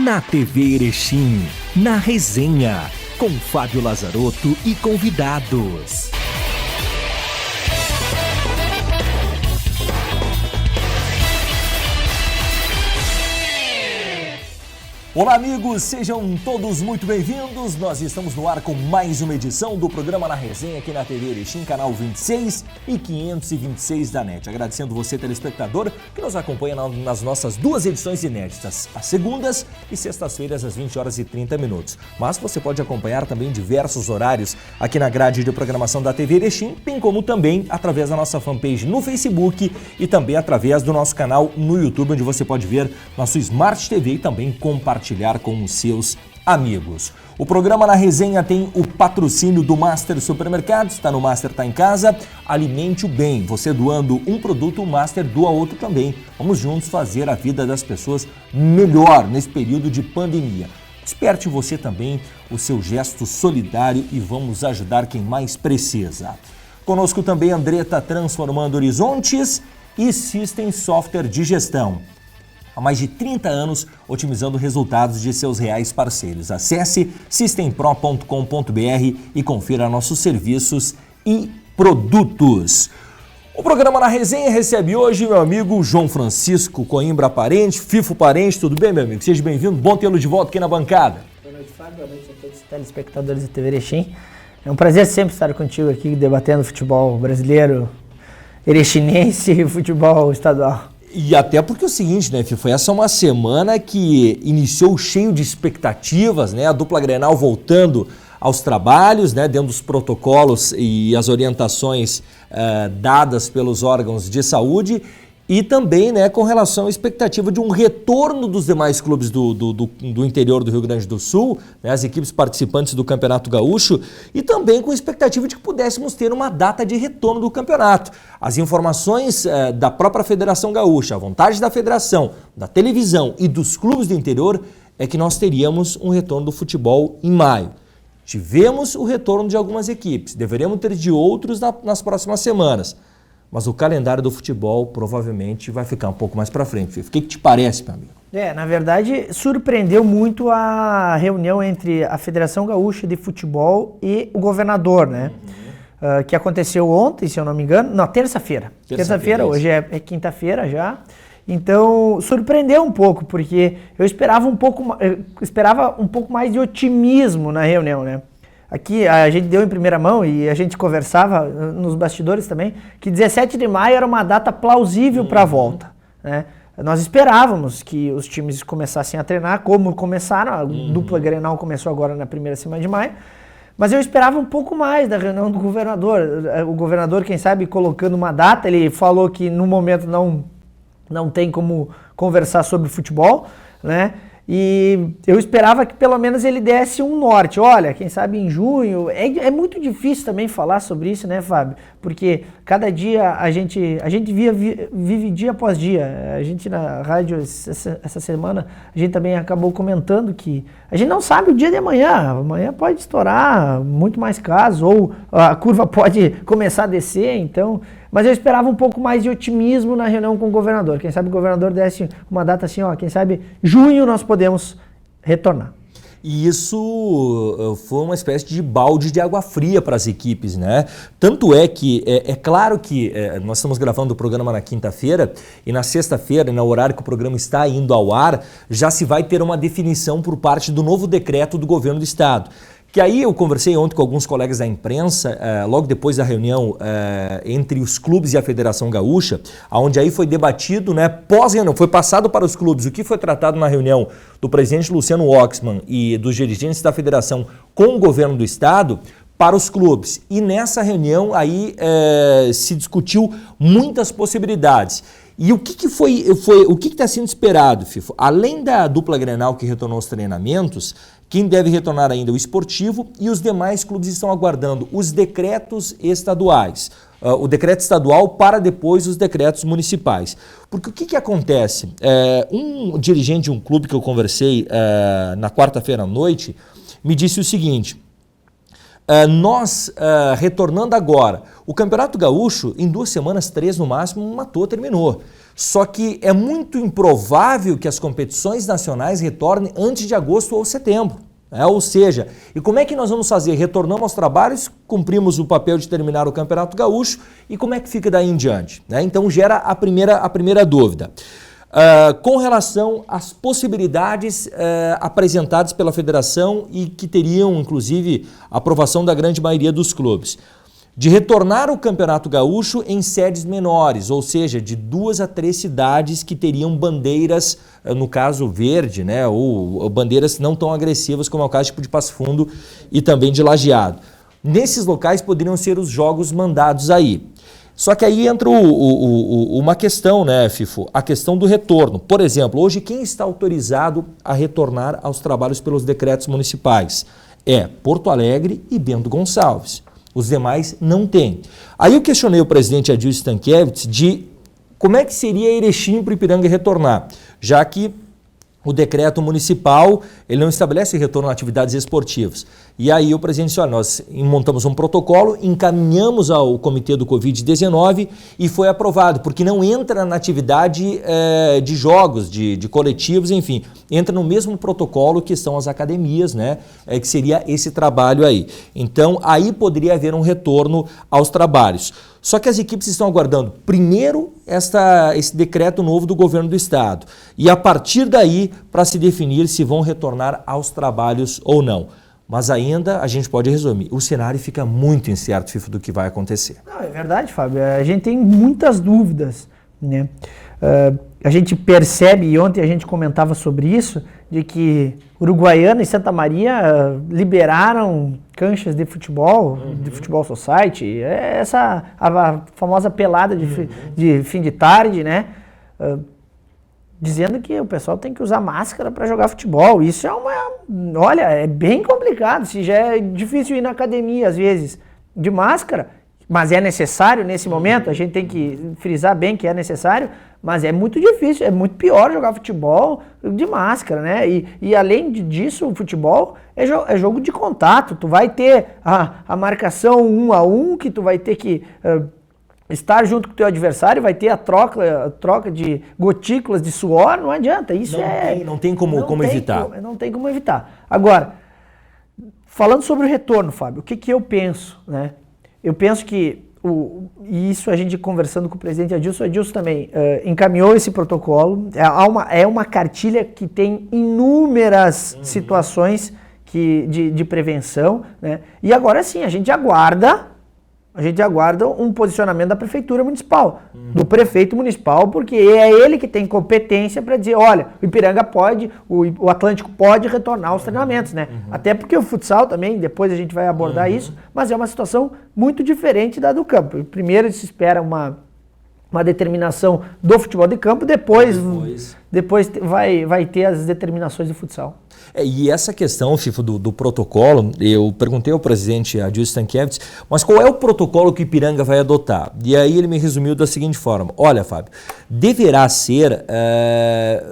na TV Erechim, na resenha, com Fábio Lazarotto e convidados. Olá amigos, sejam todos muito bem-vindos. Nós estamos no ar com mais uma edição do programa Na Resenha aqui na TV Erechim, canal 26 e 526 da NET. Agradecendo você, telespectador, que nos acompanha nas nossas duas edições inéditas, às segundas e sextas-feiras às 20 horas e 30 minutos. Mas você pode acompanhar também diversos horários aqui na grade de programação da TV Erechim, bem como também através da nossa fanpage no Facebook e também através do nosso canal no YouTube, onde você pode ver na sua Smart TV e também compartilhar com os seus amigos. O programa Na Resenha tem o patrocínio do Master Supermercados. Está no Master, está em casa. Alimente o bem. Você doando um produto, o Master doa outro também. Vamos juntos fazer a vida das pessoas melhor nesse período de pandemia. Desperte você também o seu gesto solidário e vamos ajudar quem mais precisa. Conosco também Andretta Transformando Horizontes e System Software de Gestão. Há mais de 30 anos, otimizando resultados de seus reais parceiros. Acesse systempro.com.br e confira nossos serviços e produtos. O programa Na Resenha recebe hoje meu amigo João Francisco Coimbra Parente, Fifo Parente. Tudo bem, meu amigo? Seja bem-vindo. Bom tê-lo de volta aqui na bancada. Boa noite, Fábio. Boa noite a todos os telespectadores da TV Erechim. É um prazer sempre estar contigo aqui, debatendo futebol brasileiro, erechinense e futebol estadual. E até porque é o seguinte, né, Fifo? Essa é uma semana que iniciou cheio de expectativas, né? A dupla Grenal voltando aos trabalhos, né, dentro dos protocolos e as orientações dadas pelos órgãos de saúde e também, né, com relação à expectativa de um retorno dos demais clubes do interior do Rio Grande do Sul, né, as equipes participantes do Campeonato Gaúcho e também com a expectativa de que pudéssemos ter uma data de retorno do campeonato. As informações da própria Federação Gaúcha, a vontade da federação, da televisão e dos clubes do interior é que nós teríamos um retorno do futebol em maio. Tivemos o retorno de algumas equipes, deveremos ter de outros nas próximas semanas. Mas o calendário do futebol provavelmente vai ficar um pouco mais para frente. Fifo. O que te parece, meu amigo? Na verdade, surpreendeu muito a reunião entre a Federação Gaúcha de Futebol e o governador, né? Que aconteceu ontem, se eu não me engano. Não, terça-feira. Terça-feira, hoje é quinta-feira já. Então, surpreendeu um pouco, porque eu esperava um pouco mais de otimismo na reunião, né? Aqui a gente deu em primeira mão e a gente conversava nos bastidores também que 17 de maio era uma data plausível para a volta, né? Nós esperávamos que os times começassem a treinar, como começaram, a dupla Grenal começou agora na primeira semana de maio, mas eu esperava um pouco mais da reunião do governador. O governador, quem sabe, colocando uma data, ele falou que no momento não tem como conversar sobre futebol, né? E eu esperava que pelo menos ele desse um norte. Olha, quem sabe em junho. É muito difícil também falar sobre isso, né, Fábio? Porque cada dia a gente vive dia após dia. A gente na rádio essa semana, a gente também acabou comentando que a gente não sabe o dia de amanhã. Amanhã pode estourar muito mais casos, ou a curva pode começar a descer, então... Mas eu esperava um pouco mais de otimismo na reunião com o governador. Quem sabe o governador desse uma data assim, quem sabe junho nós podemos retornar. E isso foi uma espécie de balde de água fria para as equipes, né? Tanto é que, é claro que nós estamos gravando o programa na quinta-feira e na sexta-feira, no horário que o programa está indo ao ar, já se vai ter uma definição por parte do novo decreto do governo do estado. Que aí eu conversei ontem com alguns colegas da imprensa, logo depois da reunião entre os clubes e a Federação Gaúcha, onde aí foi debatido, né, pós-reunião, foi passado para os clubes o que foi tratado na reunião do presidente Luciano Oxman e dos dirigentes da Federação com o governo do estado para os clubes. E nessa reunião aí se discutiu muitas possibilidades. E o que está sendo esperado, Fifo? Além da dupla Grenal que retornou aos treinamentos, quem deve retornar ainda é o esportivo e os demais clubes estão aguardando os decretos estaduais. O decreto estadual para depois os decretos municipais. Porque o que acontece? Um dirigente de um clube que eu conversei na quarta-feira à noite me disse o seguinte: nós, retornando agora, o Campeonato Gaúcho, em 2 semanas, 3 no máximo, terminou. Só que é muito improvável que as competições nacionais retornem antes de agosto ou setembro. Ou seja, e como é que nós vamos fazer? Retornamos aos trabalhos, cumprimos o papel de terminar o Campeonato Gaúcho e como é que fica daí em diante? Então gera a primeira dúvida. Com relação às possibilidades apresentadas pela federação e que teriam, inclusive, a aprovação da grande maioria dos clubes, de retornar o Campeonato Gaúcho em sedes menores, ou seja, de 2 a 3 cidades que teriam bandeiras, no caso verde, né, ou bandeiras não tão agressivas como é o caso tipo de Passo Fundo e também de Lajeado. Nesses locais poderiam ser os jogos mandados aí. Só que aí entra uma questão, né, Fifo? A questão do retorno. Por exemplo, hoje quem está autorizado a retornar aos trabalhos pelos decretos municipais é Porto Alegre e Bento Gonçalves. Os demais não têm. Aí eu questionei o presidente Adilson Stankiewicz de como é que seria Erechim para o Ipiranga retornar, já que o decreto municipal ele não estabelece retorno a atividades esportivas. E aí o presidente disse, olha, nós montamos um protocolo, encaminhamos ao comitê do Covid-19 e foi aprovado, porque não entra na atividade de jogos, de coletivos, enfim, entra no mesmo protocolo que estão as academias, né, que seria esse trabalho aí. Então, aí poderia haver um retorno aos trabalhos. Só que as equipes estão aguardando, primeiro, esse decreto novo do governo do estado e a partir daí para se definir se vão retornar aos trabalhos ou não. Mas ainda a gente pode resumir, o cenário fica muito incerto, Fifo, do que vai acontecer. Não, é verdade, Fábio, a gente tem muitas dúvidas, né? A gente percebe, e ontem a gente comentava sobre isso, de que Uruguaiana e Santa Maria liberaram canchas de futebol society, a famosa pelada de fim de tarde, né? Dizendo que o pessoal tem que usar máscara para jogar futebol. Isso olha, é bem complicado, se já é difícil ir na academia às vezes de máscara, mas é necessário nesse momento, a gente tem que frisar bem que é necessário, mas é muito difícil, é muito pior jogar futebol de máscara, né? E além disso, o futebol é jogo de contato, tu vai ter a marcação 1 a 1, que tu vai ter que estar junto com o teu adversário, vai ter a troca de gotículas de suor, não adianta, isso não tem como evitar. Não tem como evitar. Agora, falando sobre o retorno, Fábio, o que eu penso, né? Eu penso que, e isso a gente conversando com o presidente Adilson também encaminhou esse protocolo, é uma cartilha que tem inúmeras situações de prevenção, né? E agora sim, a gente aguarda um posicionamento da Prefeitura Municipal, do Prefeito Municipal, porque é ele que tem competência para dizer, olha, o Ipiranga pode, o Atlântico pode retornar aos treinamentos, né? Até porque o futsal também, depois a gente vai abordar isso, mas é uma situação muito diferente da do campo. Primeiro se espera uma determinação do futebol de campo, depois vai ter as determinações do futsal. E essa questão, Fifo, do protocolo, eu perguntei ao presidente Adilson Stankiewicz, mas qual é o protocolo que o Ipiranga vai adotar? E aí ele me resumiu da seguinte forma, olha, Fábio, deverá ser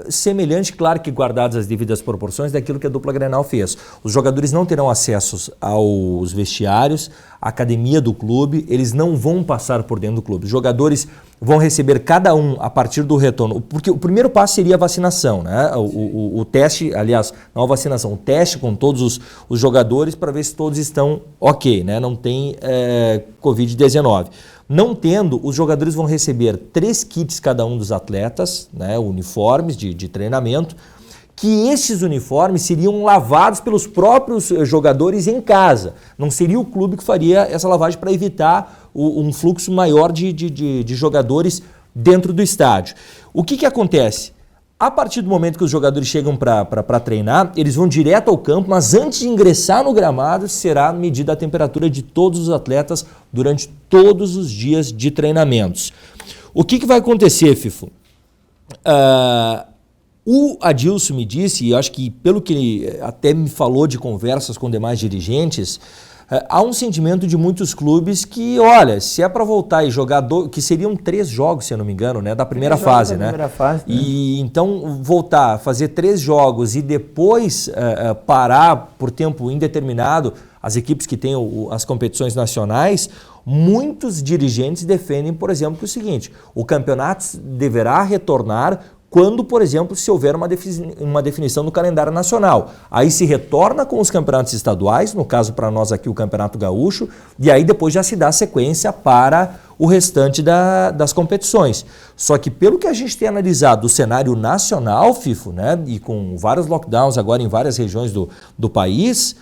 semelhante, claro que guardadas as devidas proporções, daquilo que a dupla Grenal fez. Os jogadores não terão acesso aos vestiários, à academia do clube, eles não vão passar por dentro do clube. Os jogadores vão receber cada um a partir do retorno, porque o primeiro passo seria a vacinação, né? O teste, aliás, não a vacinação, o teste com todos os jogadores para ver se todos estão ok, né? Não tem Covid-19. Não tendo, os jogadores vão receber 3 kits cada um dos atletas, né? Uniformes de treinamento, que esses uniformes seriam lavados pelos próprios jogadores em casa. Não seria o clube que faria essa lavagem para evitar um fluxo maior de jogadores dentro do estádio. O que acontece? A partir do momento que os jogadores chegam para treinar, eles vão direto ao campo, mas antes de ingressar no gramado, será medida a temperatura de todos os atletas durante todos os dias de treinamentos. O que vai acontecer, Fifo? O Adilson me disse, e acho que pelo que ele até me falou de conversas com demais dirigentes, há um sentimento de muitos clubes que, olha, se é para voltar e jogar, que seriam 3 jogos, se eu não me engano, né, da primeira fase, né? Primeira fase, né? E então voltar, fazer 3 jogos e depois parar por tempo indeterminado as equipes que têm as competições nacionais, Muitos dirigentes defendem, por exemplo, que é o seguinte, o campeonato deverá retornar quando, por exemplo, se houver uma definição do calendário nacional. Aí se retorna com os campeonatos estaduais, no caso para nós aqui o Campeonato Gaúcho, e aí depois já se dá sequência para o restante das competições. Só que pelo que a gente tem analisado do cenário nacional, FIFO, né, e com vários lockdowns agora em várias regiões do país,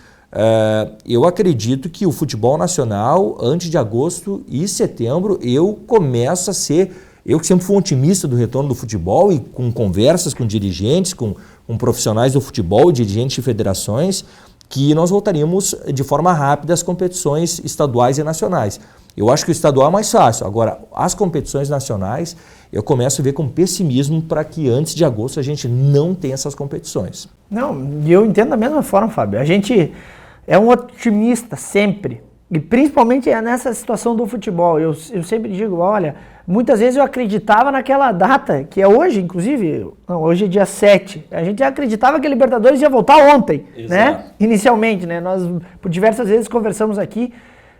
eu acredito que o futebol nacional, antes de agosto e setembro, eu começo a ser... Eu que sempre fui um otimista do retorno do futebol e com conversas com dirigentes, com profissionais do futebol, dirigentes de federações, que nós voltaríamos de forma rápida às competições estaduais e nacionais. Eu acho que o estadual é mais fácil. Agora, as competições nacionais, eu começo a ver com pessimismo para que antes de agosto a gente não tenha essas competições. Não, eu entendo da mesma forma, Fábio. A gente é um otimista sempre. E principalmente nessa situação do futebol. Eu sempre digo, olha, muitas vezes eu acreditava naquela data, que é hoje, inclusive, não, hoje é dia 7. A gente acreditava que a Libertadores ia voltar ontem, né? Inicialmente, né? Nós, por diversas vezes, conversamos aqui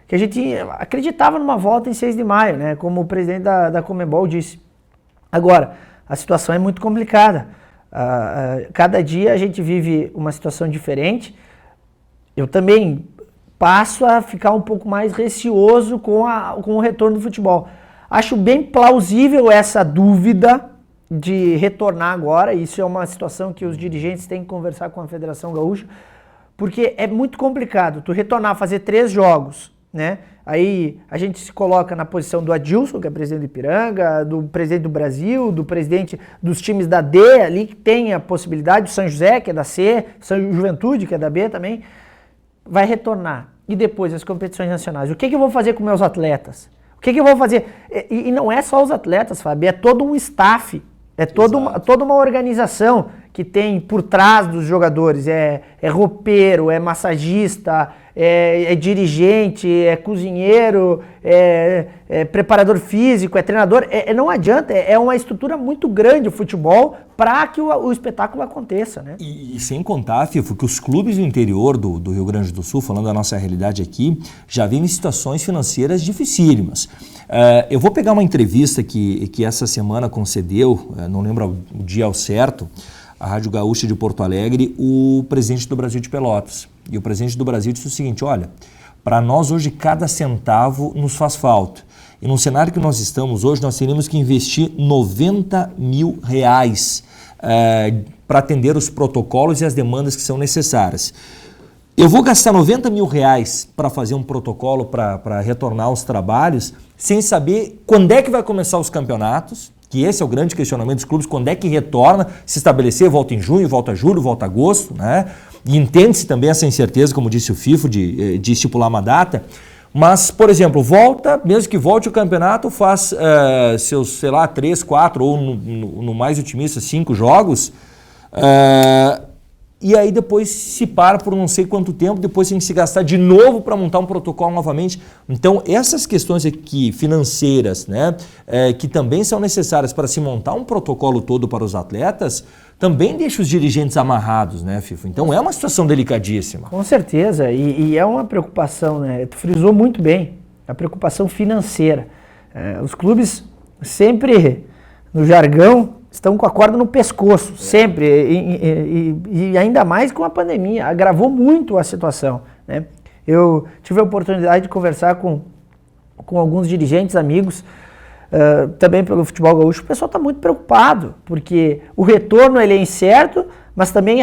que a gente acreditava numa volta em 6 de maio, né? Como o presidente da Conmebol disse. Agora, a situação é muito complicada. Cada dia a gente vive uma situação diferente. Eu também passo a ficar um pouco mais receoso com o retorno do futebol. Acho bem plausível essa dúvida de retornar agora. Isso é uma situação que os dirigentes têm que conversar com a Federação Gaúcha, porque é muito complicado tu retornar, fazer 3 jogos, né? Aí a gente se coloca na posição do Adilson, que é presidente do Ipiranga, do presidente do Brasil, do presidente dos times da D ali, que tem a possibilidade, do São José, que é da C, São Juventude, que é da B também, vai retornar. E depois as competições nacionais. O que eu vou fazer com meus atletas? O que eu vou fazer? E não é só os atletas, Fábio, é todo um staff, é toda uma organização que tem por trás dos jogadores. É roupeiro, é massagista, é dirigente, é cozinheiro, é preparador físico, é treinador. Não adianta, é uma estrutura muito grande o futebol para que o espetáculo aconteça, né? E sem contar, Fifo, que os clubes do interior do Rio Grande do Sul, falando da nossa realidade aqui, já vivem situações financeiras dificílimas. Eu vou pegar uma entrevista que essa semana concedeu, não lembro o dia ao certo, a Rádio Gaúcha de Porto Alegre, o presidente do Brasil de Pelotas. E o presidente do Brasil disse o seguinte, olha, para nós hoje cada centavo nos faz falta. E no cenário que nós estamos hoje, nós teríamos que investir R$90 mil para atender os protocolos e as demandas que são necessárias. Eu vou gastar R$90 mil para fazer um protocolo para retornar aos trabalhos, sem saber quando é que vai começar os campeonatos, que esse é o grande questionamento dos clubes, quando é que retorna, se estabelecer, volta em junho, volta julho, volta agosto, né? E entende-se também essa incerteza, como disse o FIFO, de estipular uma data. Mas, por exemplo, volta, mesmo que volte o campeonato, faz seus, sei lá, 3, 4 ou no mais otimista 5 jogos, e aí depois se para por não sei quanto tempo, depois tem que se gastar de novo para montar um protocolo novamente. Então, essas questões aqui financeiras, né, que também são necessárias para se montar um protocolo todo para os atletas, também deixa os dirigentes amarrados, né, Fifo? Então, é uma situação delicadíssima. Com certeza, e é uma preocupação, né? Tu frisou muito bem, a preocupação financeira. Os clubes sempre, no jargão, estão com a corda no pescoço, sempre, e ainda mais com a pandemia, agravou muito a situação, né? Eu tive a oportunidade de conversar com alguns dirigentes, amigos, também pelo futebol gaúcho. O pessoal está muito preocupado, porque o retorno ele é incerto, mas também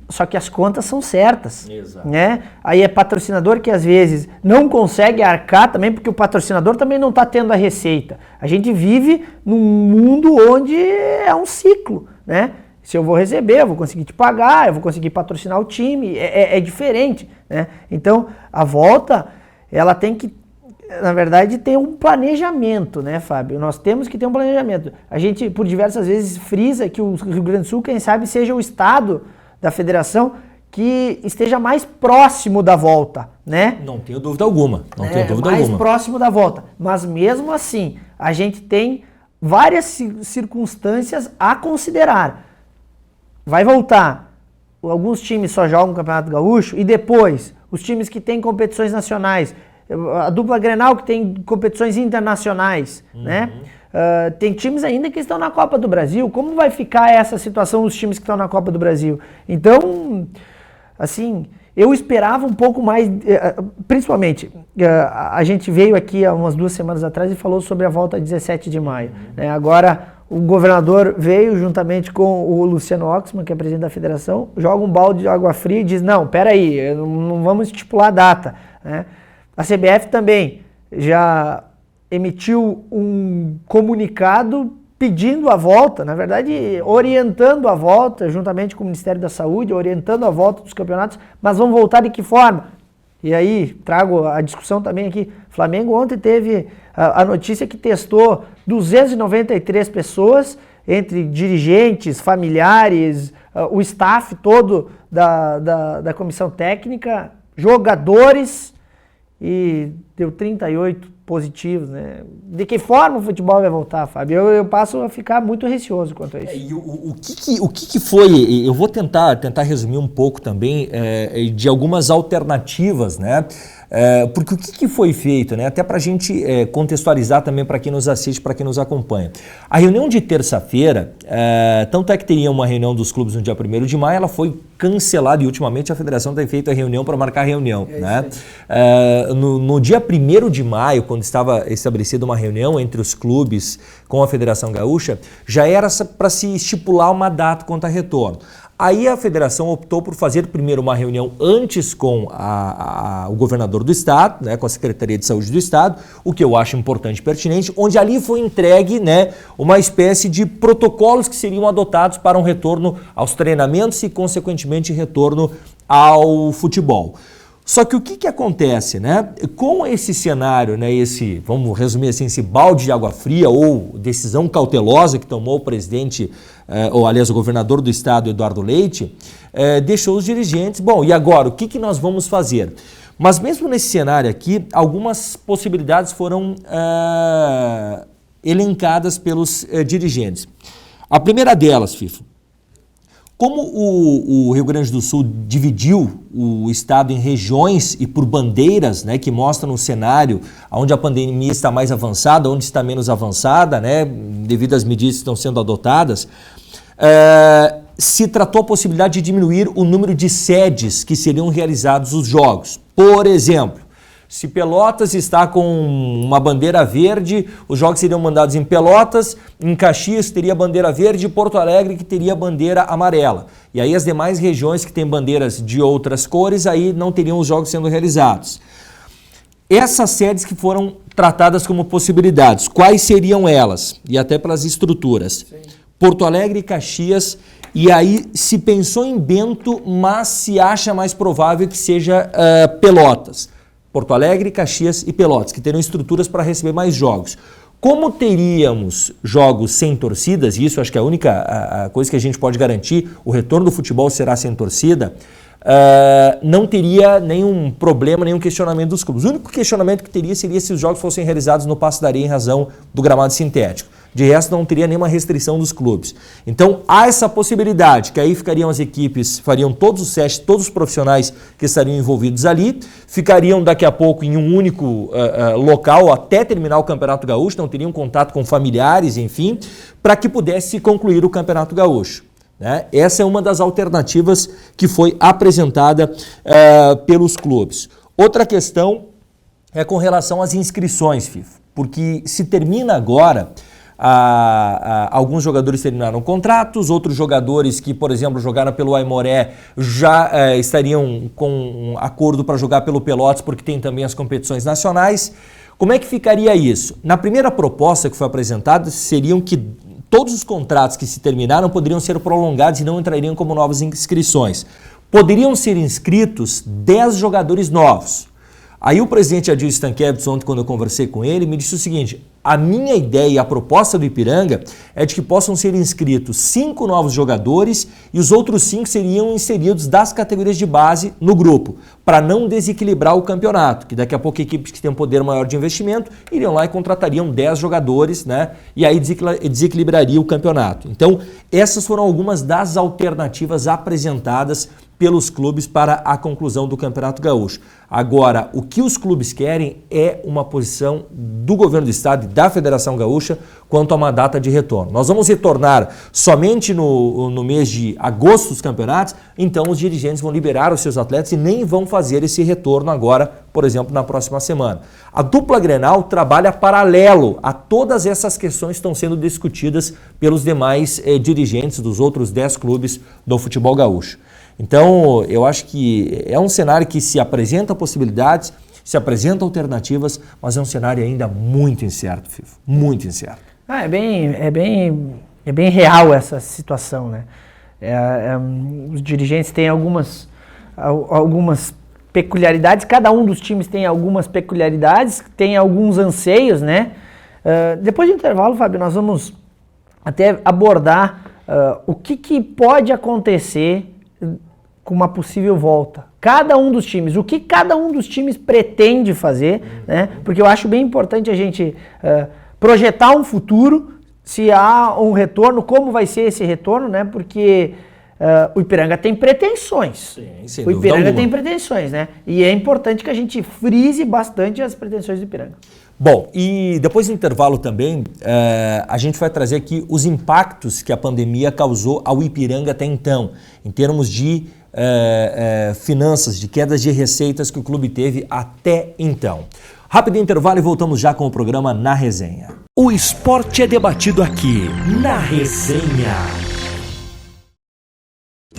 só que as contas são certas. Exato. Né? Aí é patrocinador que às vezes não consegue arcar também, porque o patrocinador também não está tendo a receita. A gente vive num mundo onde é um ciclo, né? Se eu vou receber, eu vou conseguir te pagar, eu vou conseguir patrocinar o time, é diferente, né? Então, a volta, ela tem que, na verdade, ter um planejamento, né, Fábio? Nós temos que ter um planejamento. A gente, por diversas vezes, frisa que o Rio Grande do Sul, quem sabe, seja o estado da federação que esteja mais próximo da volta, né? Não tenho dúvida alguma. Mais próximo da volta. Mas mesmo assim, a gente tem várias circunstâncias a considerar. Vai voltar. Alguns times só jogam o Campeonato Gaúcho e depois, os times que têm competições nacionais a dupla Grenal que tem competições internacionais, né? Tem times ainda que estão na Copa do Brasil. Como vai ficar essa situação dos times que estão na Copa do Brasil? Então, assim, eu esperava um pouco mais, principalmente, a gente veio aqui há umas 2 semanas atrás e falou sobre a volta 17 de maio. Né? Agora, o governador veio juntamente com o Luciano Oxman, que é presidente da federação, joga um balde de água fria e diz, não, peraí, não vamos estipular a data. Né? A CBF também já emitiu um comunicado pedindo a volta, na verdade, orientando a volta, juntamente com o Ministério da Saúde, orientando a volta dos campeonatos, mas vão voltar de que forma? E aí, trago a discussão também aqui. Flamengo ontem teve a notícia que testou 293 pessoas, entre dirigentes, familiares, o staff todo da comissão técnica, jogadores, e deu 38 positivos, né? De que forma o futebol vai voltar, Fábio? Eu passo a ficar muito receoso quanto a isso. E o que foi, eu vou tentar resumir um pouco também de algumas alternativas, né? Porque o que foi feito, né? Até para a gente contextualizar também para quem nos assiste, para quem nos acompanha. A reunião de terça-feira, tanto é que teria uma reunião dos clubes no dia 1º de maio, ela foi cancelada e ultimamente a federação tem feito a reunião para marcar a reunião. Né? No dia 1º de maio, quando estava estabelecida uma reunião entre os clubes com a Federação Gaúcha, já era para se estipular uma data quanto a retorno. Aí a federação optou por fazer primeiro uma reunião antes com o governador do estado, né, com a Secretaria de Saúde do estado, o que eu acho importante e pertinente, onde ali foi entregue, né, uma espécie de protocolos que seriam adotados para um retorno aos treinamentos e, consequentemente, retorno ao futebol. Só que o que acontece, né? Com esse cenário, né, vamos resumir assim, esse balde de água fria ou decisão cautelosa que tomou o presidente, ou aliás o governador do estado, Eduardo Leite, deixou os dirigentes, bom, e agora, o que nós vamos fazer? Mas mesmo nesse cenário aqui, algumas possibilidades foram elencadas pelos dirigentes. A primeira delas, Fifo, como o Rio Grande do Sul dividiu o estado em regiões e por bandeiras, né, que mostram um cenário onde a pandemia está mais avançada, onde está menos avançada, né, devido às medidas que estão sendo adotadas, se tratou a possibilidade de diminuir o número de sedes que seriam realizados os jogos. Por exemplo, se Pelotas está com uma bandeira verde, os jogos seriam mandados em Pelotas, em Caxias teria bandeira verde e Porto Alegre que teria bandeira amarela. E aí as demais regiões que têm bandeiras de outras cores, aí não teriam os jogos sendo realizados. Essas sedes que foram tratadas como possibilidades, quais seriam elas? E até pelas estruturas. Sim. Porto Alegre e Caxias, e aí se pensou em Bento, mas se acha mais provável que seja Pelotas. Porto Alegre, Caxias e Pelotas, que terão estruturas para receber mais jogos. Como teríamos jogos sem torcidas, e isso acho que é a única coisa que a gente pode garantir, o retorno do futebol será sem torcida, não teria nenhum problema, nenhum questionamento dos clubes. O único questionamento que teria seria se os jogos fossem realizados no Paço da Areia em razão do gramado sintético. De resto, não teria nenhuma restrição dos clubes. Então, há essa possibilidade, que aí ficariam as equipes, fariam todos os testes, todos os profissionais que estariam envolvidos ali, ficariam daqui a pouco em um único local até terminar o Campeonato Gaúcho, não teriam contato com familiares, enfim, para que pudesse concluir o Campeonato Gaúcho. Né? Essa é uma das alternativas que foi apresentada pelos clubes. Outra questão é com relação às inscrições, FIFO, porque se termina agora... alguns jogadores terminaram contratos, outros jogadores que, por exemplo, jogaram pelo Aimoré já estariam com um acordo para jogar pelo Pelotas, porque tem também as competições nacionais. Como é que ficaria isso? Na primeira proposta que foi apresentada, seriam que todos os contratos que se terminaram poderiam ser prolongados e não entrariam como novas inscrições. Poderiam ser inscritos 10 jogadores novos. Aí o presidente Adil Stankiewicz, ontem quando eu conversei com ele, me disse o seguinte, A minha ideia e a proposta do Ipiranga é de que possam ser inscritos 5 novos jogadores e os outros 5 seriam inseridos das categorias de base no grupo, para não desequilibrar o campeonato, que daqui a pouco equipes que têm um poder maior de investimento iriam lá e contratariam 10 jogadores, né? E aí desequilibraria o campeonato. Então, essas foram algumas das alternativas apresentadas pelos clubes para a conclusão do Campeonato Gaúcho. Agora, o que os clubes querem é uma posição do governo do estado e da Federação Gaúcha quanto a uma data de retorno. Nós vamos retornar somente no mês de agosto dos campeonatos, então os dirigentes vão liberar os seus atletas e nem vão fazer esse retorno agora, por exemplo, na próxima semana. A dupla Grenal trabalha paralelo a todas essas questões que estão sendo discutidas pelos demais dirigentes dos outros 10 clubes do futebol gaúcho. Então, eu acho que é um cenário que se apresenta possibilidades, se apresenta alternativas, mas é um cenário ainda muito incerto, Fifo, muito incerto. É bem real essa situação, né? Os dirigentes têm algumas peculiaridades, cada um dos times tem algumas peculiaridades, tem alguns anseios, né? Depois do intervalo, Fábio, nós vamos até abordar o que pode acontecer com uma possível volta. Cada um dos times, o que cada um dos times pretende fazer, né? Porque eu acho bem importante a gente projetar um futuro, se há um retorno, como vai ser esse retorno, né? Porque o Ipiranga tem pretensões. Sim, o Ipiranga tem pretensões, né? E é importante que a gente frise bastante as pretensões do Ipiranga. Bom, e depois do intervalo também, a gente vai trazer aqui os impactos que a pandemia causou ao Ipiranga até então, em termos de finanças, de quedas de receitas que o clube teve até então. Rápido intervalo e voltamos já com o programa Na Resenha. O esporte é debatido aqui, Na Resenha.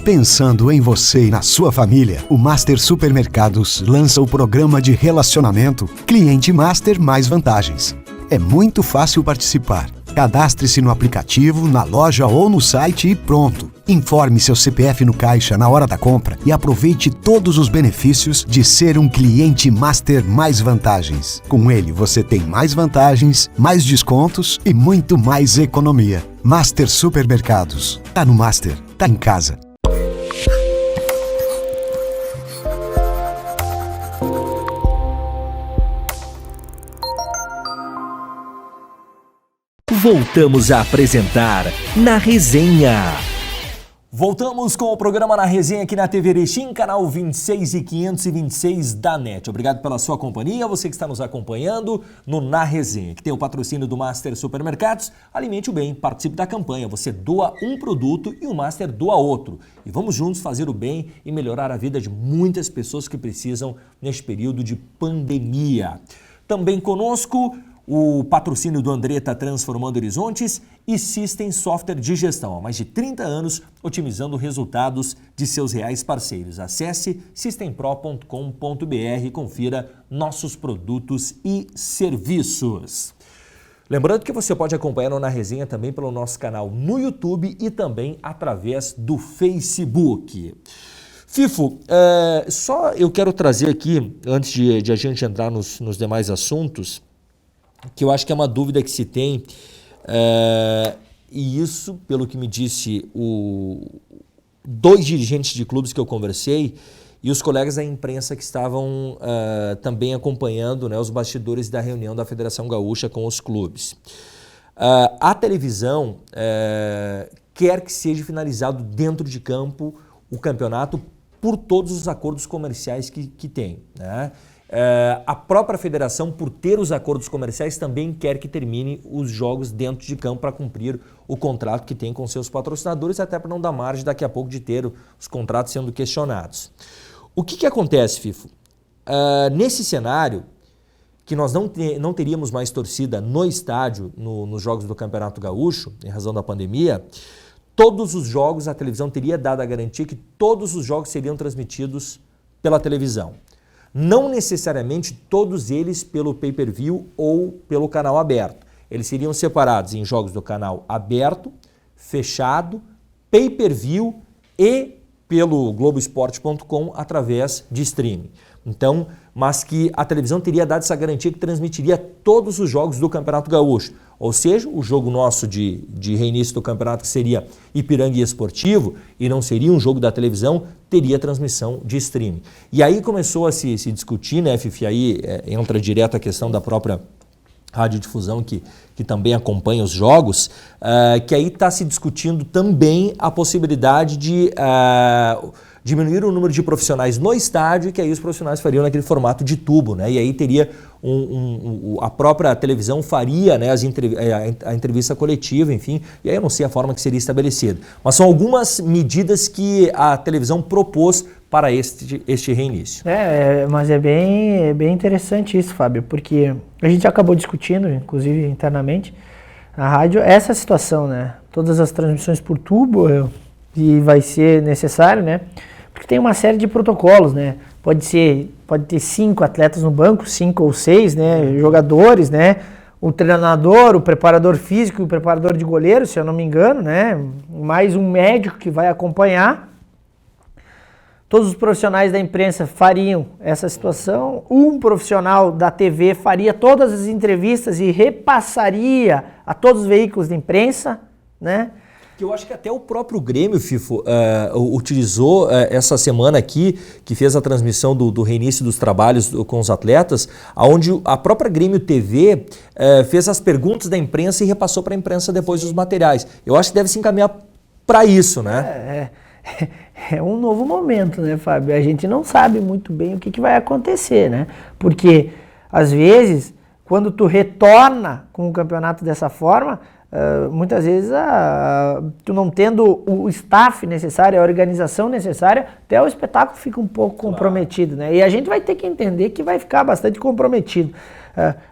Pensando em você e na sua família, o Master Supermercados lança o programa de relacionamento Cliente Master Mais Vantagens. É muito fácil participar. Cadastre-se no aplicativo, na loja ou no site e pronto. Informe seu CPF no caixa na hora da compra e aproveite todos os benefícios de ser um cliente Master Mais Vantagens. Com ele você tem mais vantagens, mais descontos e muito mais economia. Master Supermercados. Tá no Master, tá em casa. Voltamos a apresentar Na Resenha. Voltamos com o programa Na Resenha aqui na TV Erechim, canal 26 e 526 da NET. Obrigado pela sua companhia, você que está nos acompanhando no Na Resenha, que tem o patrocínio do Master Supermercados. Alimente o bem, participe da campanha. Você doa um produto e o Master doa outro. E vamos juntos fazer o bem e melhorar a vida de muitas pessoas que precisam neste período de pandemia. Também conosco o patrocínio do Andretta Transformando Horizontes e System Software de Gestão. Há mais de 30 anos, otimizando resultados de seus reais parceiros. Acesse systempro.com.br e confira nossos produtos e serviços. Lembrando que você pode acompanhar o Na Resenha também pelo nosso canal no YouTube e também através do Facebook. Fifo, só eu quero trazer aqui, antes de a gente entrar nos demais assuntos, que eu acho que é uma dúvida que se tem, e isso, pelo que me disse dois dirigentes de clubes que eu conversei e os colegas da imprensa que estavam também acompanhando, né, os bastidores da reunião da Federação Gaúcha com os clubes. A televisão quer que seja finalizado dentro de campo o campeonato por todos os acordos comerciais que tem, né? A própria federação, por ter os acordos comerciais, também quer que termine os jogos dentro de campo para cumprir o contrato que tem com seus patrocinadores, até para não dar margem daqui a pouco de ter os contratos sendo questionados. O que acontece, Fifo? Nesse cenário, que nós não teríamos mais torcida no estádio, nos jogos do Campeonato Gaúcho, em razão da pandemia, todos os jogos, a televisão teria dado a garantia que todos os jogos seriam transmitidos pela televisão. Não necessariamente todos eles pelo pay-per-view ou pelo canal aberto. Eles seriam separados em jogos do canal aberto, fechado, pay-per-view e pelo Globoesporte.com através de streaming. Então, mas que a televisão teria dado essa garantia que transmitiria todos os jogos do Campeonato Gaúcho. Ou seja, o jogo nosso de reinício do campeonato, que seria Ipiranga e Esportivo, e não seria um jogo da televisão, teria transmissão de streaming. E aí começou a se discutir, né, Fifi, aí entra direto a questão da própria radiodifusão que também acompanha os jogos, que aí está se discutindo também a possibilidade de diminuir o número de profissionais no estádio, que aí os profissionais fariam naquele formato de tubo, né? E aí teria a própria televisão faria, né, a entrevista coletiva, enfim, e aí eu não sei a forma que seria estabelecida. Mas são algumas medidas que a televisão propôs para este reinício. Mas é bem interessante isso, Fábio, porque a gente acabou discutindo, inclusive internamente, na rádio, essa situação, né? Todas as transmissões por tubo, e vai ser necessário, né? Porque tem uma série de protocolos, né? Pode ter 5 atletas no banco, 5 ou 6, né? Jogadores, né? O treinador, o preparador físico e o preparador de goleiro, se eu não me engano, né? Mais um médico que vai acompanhar. Todos os profissionais da imprensa fariam essa situação. Um profissional da TV faria todas as entrevistas e repassaria a todos os veículos de imprensa, né? Que eu acho que até o próprio Grêmio, Fifo, utilizou essa semana aqui, que fez a transmissão do reinício dos trabalhos com os atletas, onde a própria Grêmio TV fez as perguntas da imprensa e repassou para a imprensa depois os materiais. Eu acho que deve se encaminhar para isso, né? É um novo momento, né, Fábio? A gente não sabe muito bem o que vai acontecer, né? Porque, às vezes, quando tu retorna com o campeonato dessa forma, muitas vezes tu não tendo o staff necessário, a organização necessária, até o espetáculo fica um pouco comprometido, né? E a gente vai ter que entender que vai ficar bastante comprometido.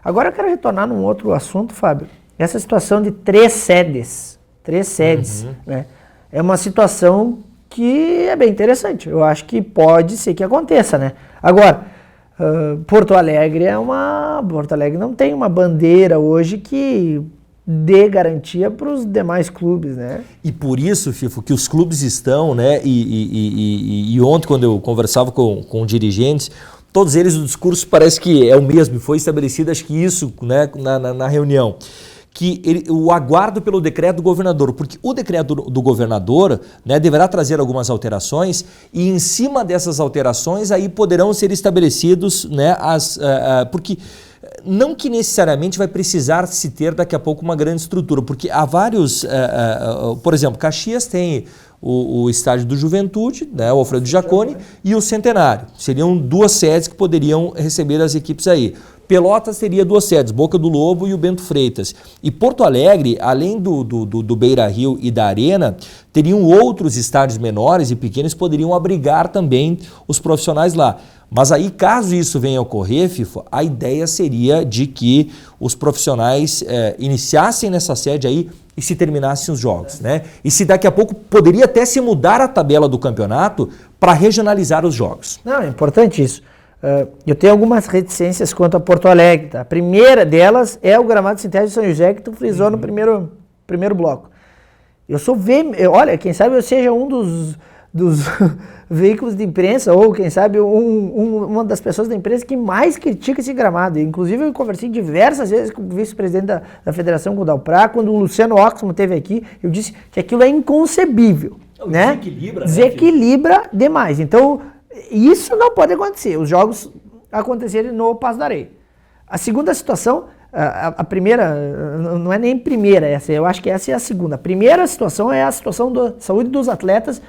Agora eu quero retornar num outro assunto, Fábio. Essa situação de 3 sedes, né? É uma situação que é bem interessante. Eu acho que pode ser que aconteça, né? Agora, Porto Alegre não tem uma bandeira hoje que dê garantia para os demais clubes, né? E por isso, Fifo, que os clubes estão, né? E ontem, quando eu conversava com dirigentes, todos eles, o discurso parece que é o mesmo, foi estabelecido, acho que isso, né, na reunião, que o aguardo pelo decreto do governador, porque o decreto do governador, né, deverá trazer algumas alterações e em cima dessas alterações aí poderão ser estabelecidos, né, porque não que necessariamente vai precisar se ter daqui a pouco uma grande estrutura, porque há vários, por exemplo, Caxias tem o estádio do Juventude, né, o Alfredo Jaconi, e o Centenário. Seriam 2 sedes que poderiam receber as equipes aí. Pelotas teria 2 sedes, Boca do Lobo e o Bento Freitas. E Porto Alegre, além do Beira-Rio e da Arena, teriam outros estádios menores e pequenos que poderiam abrigar também os profissionais lá. Mas aí, caso isso venha a ocorrer, Fifo, a ideia seria de que os profissionais iniciassem nessa sede aí e se terminassem os jogos, né? E se daqui a pouco poderia até se mudar a tabela do campeonato para regionalizar os jogos. Não, é importante isso. Eu tenho algumas reticências quanto a Porto Alegre. Tá? A primeira delas é o gramado sintético de São José, que tu frisou no primeiro bloco. Olha, quem sabe eu seja um dos veículos de imprensa, ou quem sabe uma das pessoas da imprensa que mais critica esse gramado. Inclusive eu conversei diversas vezes com o vice-presidente da Federação Gudalprá, quando o Luciano Oxman esteve aqui, eu disse que aquilo é inconcebível. Né? Desequilibra demais. Então, isso não pode acontecer, os jogos acontecerem no Passo da Areia. A segunda situação, a primeira, não é nem primeira essa, eu acho que essa é a segunda. A primeira situação é a situação da saúde dos atletas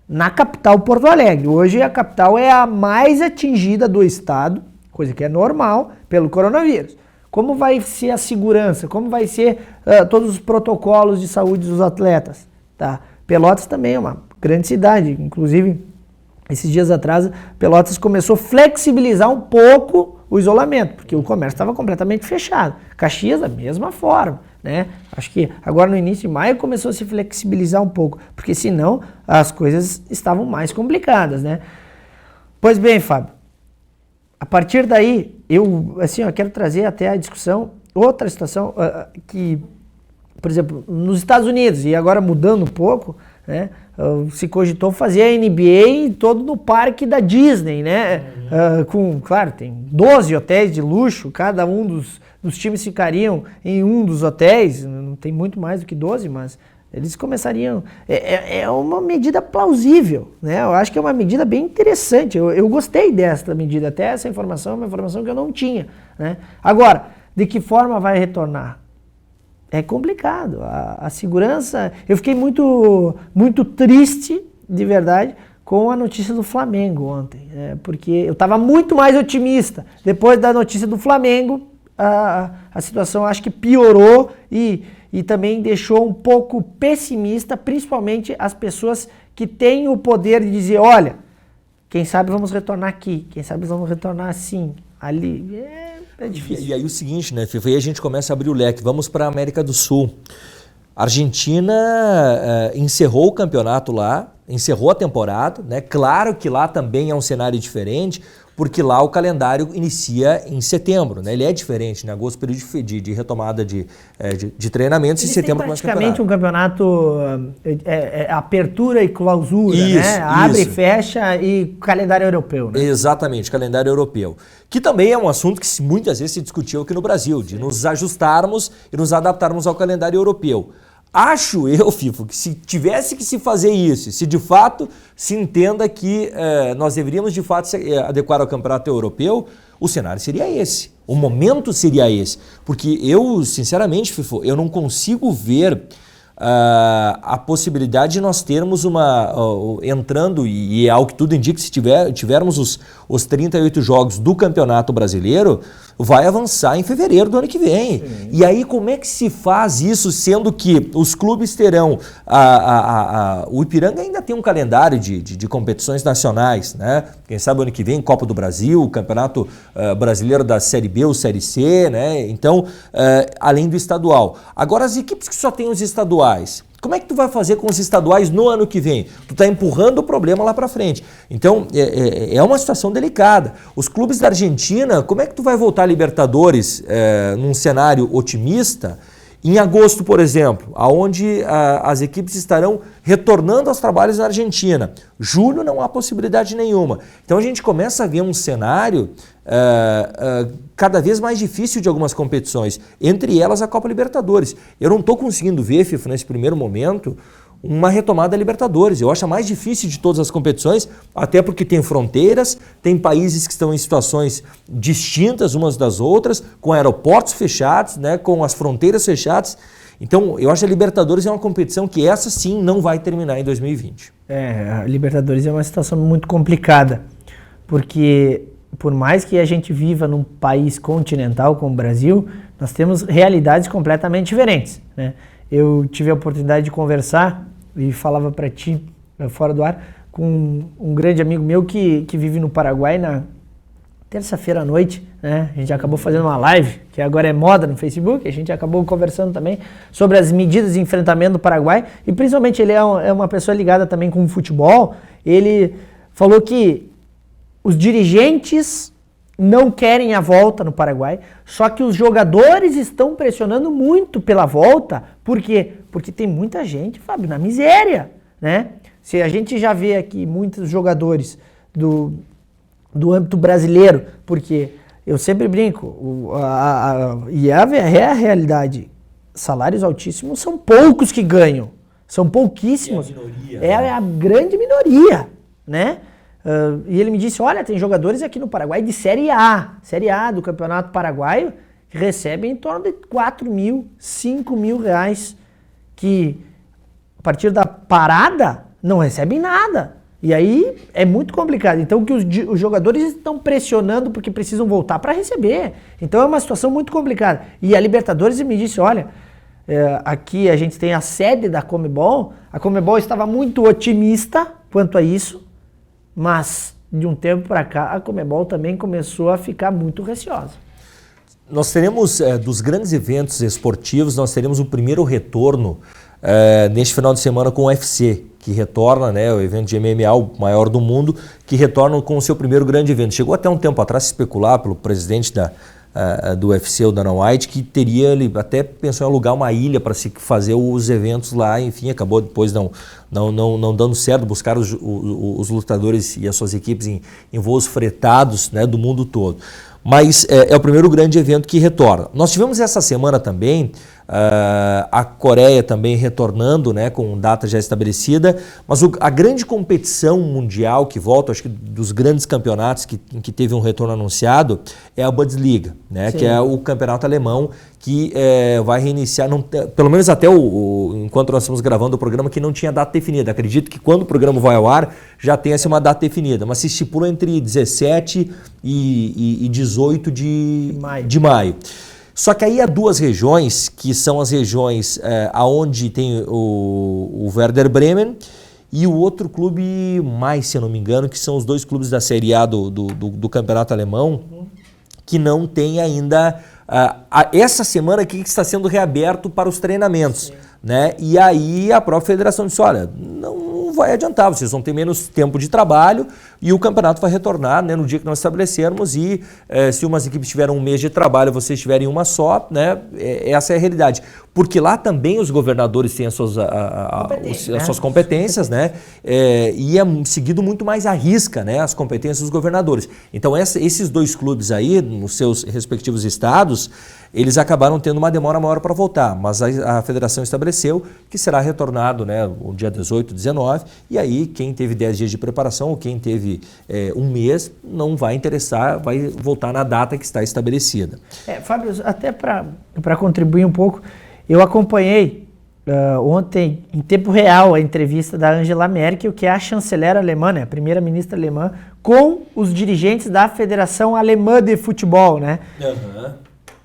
na capital Porto Alegre. Hoje a capital é a mais atingida do estado, coisa que é normal, pelo coronavírus. Como vai ser a segurança, como vai ser todos os protocolos de saúde dos atletas, tá? Pelotas também é uma grande cidade, inclusive esses dias atrás Pelotas começou a flexibilizar um pouco o isolamento, porque o comércio estava completamente fechado. Caxias da mesma forma, né? Acho que agora no início de maio começou a se flexibilizar um pouco, porque senão as coisas estavam mais complicadas, né? Pois bem, Fábio, a partir daí eu quero trazer até a discussão outra situação que, por exemplo, nos Estados Unidos, e agora mudando um pouco, né, se cogitou fazer a NBA todo no parque da Disney, né? Claro, tem 12 hotéis de luxo, cada um dos times ficariam em um dos hotéis, não tem muito mais do que 12, mas eles começariam... É uma medida plausível, né? Eu acho que é uma medida bem interessante, eu gostei dessa medida, até essa informação é uma informação que eu não tinha, né? Agora, de que forma vai retornar? É complicado. A segurança... Eu fiquei muito, muito triste, de verdade, com a notícia do Flamengo ontem. Porque eu estava muito mais otimista. Depois da notícia do Flamengo, a situação acho que piorou e também deixou um pouco pessimista, principalmente as pessoas que têm o poder de dizer, olha, quem sabe vamos retornar aqui, quem sabe vamos retornar assim, ali... É difícil. E aí o seguinte, né, FIFA, aí a gente começa a abrir o leque, vamos para a América do Sul. A Argentina encerrou o campeonato lá, encerrou a temporada, né? Claro que lá também é um cenário diferente, porque lá o calendário inicia em setembro, né? Ele é diferente, né? Agosto, período de retomada de treinamentos, e setembro começa o campeonato. Praticamente um campeonato apertura e clausura, né? Abre e fecha e calendário europeu, né? Exatamente, calendário europeu. Que também é um assunto que muitas vezes se discutiu aqui no Brasil, de nos ajustarmos e nos adaptarmos ao calendário europeu. Acho eu, Fifo, que se tivesse que se fazer isso, se de fato se entenda que nós deveríamos de fato se adequar ao campeonato europeu, o cenário seria esse, o momento seria esse. Porque eu, sinceramente, Fifo, eu não consigo ver a possibilidade de nós termos entrando, e é algo que tudo indica, se tivermos os 38 jogos do Campeonato Brasileiro, vai avançar em fevereiro do ano que vem. Sim. E aí como é que se faz isso, sendo que os clubes terão... O Ipiranga ainda tem um calendário de competições nacionais, né? Quem sabe ano que vem, Copa do Brasil, Campeonato Brasileiro da Série B ou Série C, né? Então, além do estadual. Agora, as equipes que só têm os estaduais, como é que tu vai fazer com os estaduais no ano que vem? Tu está empurrando o problema lá para frente. Então, é uma situação delicada. Os clubes da Argentina, como é que tu vai voltar a Libertadores num cenário otimista em agosto, por exemplo, onde as equipes estarão retornando aos trabalhos na Argentina? Julho não há possibilidade nenhuma. Então a gente começa a ver um cenário cada vez mais difícil de algumas competições, entre elas a Copa Libertadores. Eu não estou conseguindo ver, FIFA, nesse primeiro momento, uma retomada da Libertadores. Eu acho a mais difícil de todas as competições, até porque tem fronteiras, tem países que estão em situações distintas umas das outras, com aeroportos fechados, né, com as fronteiras fechadas. Então, eu acho que a Libertadores é uma competição que essa sim não vai terminar em 2020. A Libertadores é uma situação muito complicada, porque por mais que a gente viva num país continental como o Brasil, nós temos realidades completamente diferentes, né? Eu tive a oportunidade de conversar e falava para ti, fora do ar, com um grande amigo meu que vive no Paraguai na terça-feira à noite, né? A gente acabou fazendo uma live, que agora é moda no Facebook, a gente acabou conversando também sobre as medidas de enfrentamento do Paraguai, e principalmente ele é uma pessoa ligada também com o futebol. Ele falou que os dirigentes não querem a volta no Paraguai, só que os jogadores estão pressionando muito pela volta. Por quê? Porque tem muita gente, Fábio, na miséria, né? Se a gente já vê aqui muitos jogadores do âmbito brasileiro, porque eu sempre brinco, e é a realidade, salários altíssimos são poucos que ganham, são pouquíssimos, é a grande minoria, né? E ele me disse, olha, tem jogadores aqui no Paraguai de Série A do Campeonato Paraguaio, que recebem em torno de 4 mil, 5 mil reais, que a partir da parada não recebem nada. E aí é muito complicado. Então que os jogadores estão pressionando porque precisam voltar para receber. Então é uma situação muito complicada. E a Libertadores me disse, olha, aqui a gente tem a sede da Conmebol, a Conmebol estava muito otimista quanto a isso, mas de um tempo para cá a Conmebol também começou a ficar muito receosa. Nós teremos, dos grandes eventos esportivos, nós teremos o primeiro retorno neste final de semana com o UFC, que retorna, né, o evento de MMA, o maior do mundo, que retorna com o seu primeiro grande evento. Chegou até um tempo atrás a especular pelo presidente do UFC, o Dana White, que ele até pensou em alugar uma ilha para se fazer os eventos lá, enfim, acabou depois não dando certo, buscar os lutadores e as suas equipes em voos fretados, né, do mundo todo. Mas é o primeiro grande evento que retorna. Nós tivemos essa semana também a Coreia também retornando, né, com data já estabelecida, mas a grande competição mundial que volta, acho que dos grandes campeonatos que teve um retorno anunciado, é a Bundesliga, né, que é o campeonato alemão que vai reiniciar, pelo menos até enquanto nós estamos gravando o programa, que não tinha data definida. Acredito que quando o programa vai ao ar já tenha uma data definida, mas se estipula entre 17 e 18 de maio. Só que aí há duas regiões, que são as regiões onde tem o Werder Bremen e o outro clube mais, se eu não me engano, que são os dois clubes da Série A do campeonato alemão, que não tem ainda... essa semana aqui que está sendo reaberto para os treinamentos, né? E aí a própria federação disse, olha, não vai adiantar, vocês vão ter menos tempo de trabalho e o campeonato vai retornar, né, no dia que nós estabelecermos e se umas equipes tiveram um mês de trabalho, vocês tiverem uma só, né? Essa é a realidade. Porque lá também os governadores têm as suas competências, né? E é seguido muito mais à risca, né, as competências dos governadores. Então esses dois clubes aí, nos seus respectivos estados, eles acabaram tendo uma demora maior para voltar, mas a federação estabeleceu que será retornado, né, o dia 18, 19, e aí quem teve 10 dias de preparação ou quem teve um mês não vai interessar, vai voltar na data que está estabelecida. Fábio, até para contribuir um pouco, eu acompanhei ontem, em tempo real, a entrevista da Angela Merkel, que é a chanceler alemã, né, a primeira-ministra alemã, com os dirigentes da Federação Alemã de Futebol, né?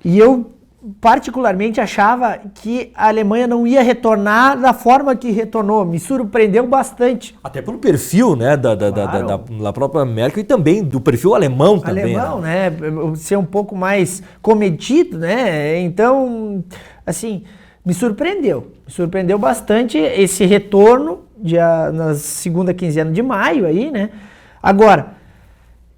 E eu particularmente achava que a Alemanha não ia retornar da forma que retornou. Me surpreendeu bastante. Até pelo perfil, né, da própria Merkel e também do perfil alemão também. Alemão, né? Ser um pouco mais comedido, né? Então, assim, me surpreendeu. Me surpreendeu bastante esse retorno na segunda quinzena de maio aí, né? Agora,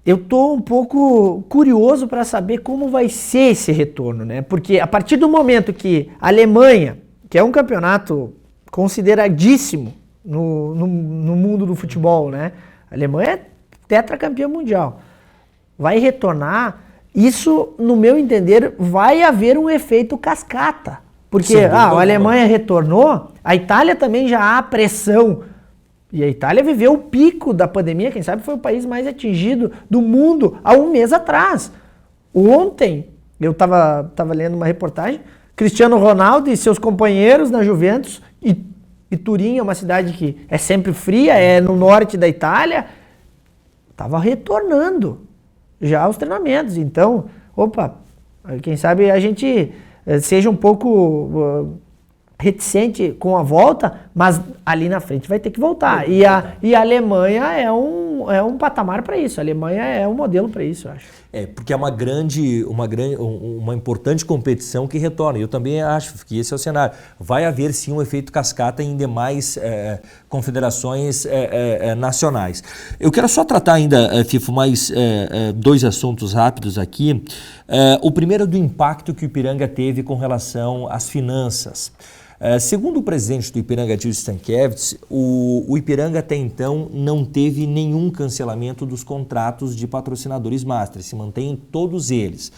eu estou um pouco curioso para saber como vai ser esse retorno, né? Porque a partir do momento que a Alemanha, que é um campeonato consideradíssimo no mundo do futebol, né? A Alemanha é tetracampeã mundial. Vai retornar, isso, no meu entender, vai haver um efeito cascata. Porque a Alemanha retornou, a Itália também já há pressão. E a Itália viveu o pico da pandemia, quem sabe foi o país mais atingido do mundo há um mês atrás. Ontem, eu estava lendo uma reportagem, Cristiano Ronaldo e seus companheiros na Juventus, e Turim é uma cidade que é sempre fria, é no norte da Itália, estava retornando já aos treinamentos. Então, quem sabe a gente seja um pouco... reticente com a volta, mas ali na frente vai ter que voltar. E a Alemanha é um patamar para isso. A Alemanha é um modelo para isso, eu acho. Porque é uma importante competição que retorna. Eu também acho que esse é o cenário. Vai haver sim um efeito cascata em demais confederações nacionais. Eu quero só tratar ainda, Fifo, mais dois assuntos rápidos aqui. O primeiro é do impacto que o Ipiranga teve com relação às finanças. Segundo o presidente do Ipiranga, Gil Stankiewicz, o Ipiranga até então não teve nenhum cancelamento dos contratos de patrocinadores master, se mantêm todos eles.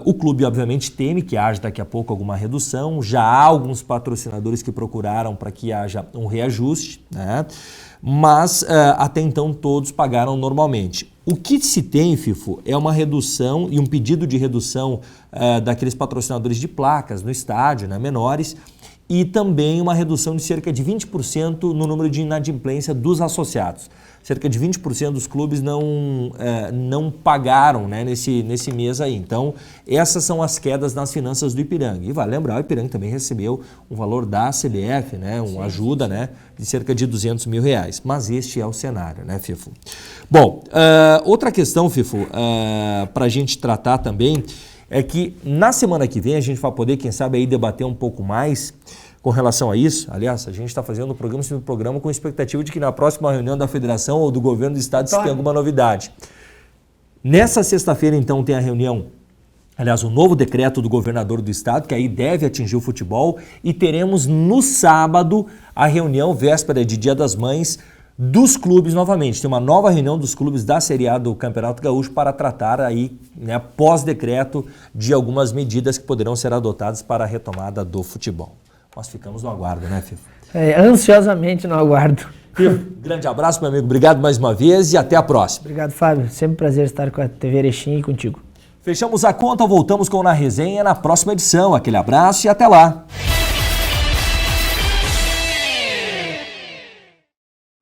O clube obviamente teme que haja daqui a pouco alguma redução, já há alguns patrocinadores que procuraram para que haja um reajuste, né? Mas até então todos pagaram normalmente. O que se tem, Fifo, é uma redução e um pedido de redução daqueles patrocinadores de placas no estádio, né, menores, e também uma redução de cerca de 20% no número de inadimplência dos associados. Cerca de 20% dos clubes não pagaram, né, nesse mês aí. Então, essas são as quedas nas finanças do Ipiranga. E vale lembrar, o Ipiranga também recebeu um valor da CBF, né, uma ajuda, né, de cerca de R$200 mil. Mas este é o cenário, né, Fifo? Bom, outra questão, Fifo, para a gente tratar também, é que na semana que vem a gente vai poder, quem sabe, aí debater um pouco mais com relação a isso. Aliás, a gente está fazendo o programa com expectativa de que na próxima reunião da federação ou do governo do estado se tenha alguma novidade. Nessa sexta-feira, então, tem a reunião Aliás, o novo decreto do governador do estado, que aí deve atingir o futebol, e teremos no sábado a reunião véspera de Dia das Mães dos clubes novamente. Tem uma nova reunião dos clubes da Série A do Campeonato Gaúcho para tratar aí, né, pós-decreto, de algumas medidas que poderão ser adotadas para a retomada do futebol. Nós ficamos no aguardo, né, Fifo? Ansiosamente no aguardo. Fifo, grande abraço, meu amigo. Obrigado mais uma vez e até a próxima. Obrigado, Fábio. Sempre um prazer estar com a TV Erechim e contigo. Fechamos a conta, voltamos com Na Resenha na próxima edição. Aquele abraço e até lá.